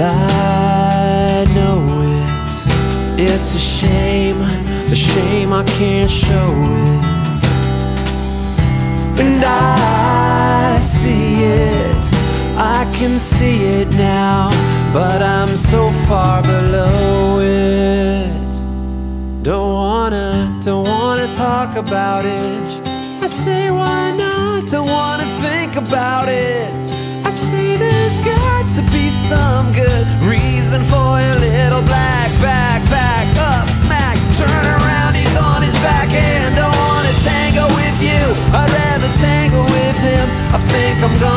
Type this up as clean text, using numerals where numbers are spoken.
I know it's a shame I can't show it. And I see it, I can see it now, but I'm so far below it. Don't wanna talk about it. I say why not, don't wanna think about it. I say there's got to be some good reason for your little black back up smack. Turn around, he's on his back and don't wanna tango with you. I'd rather tango with him. I think I'm gonna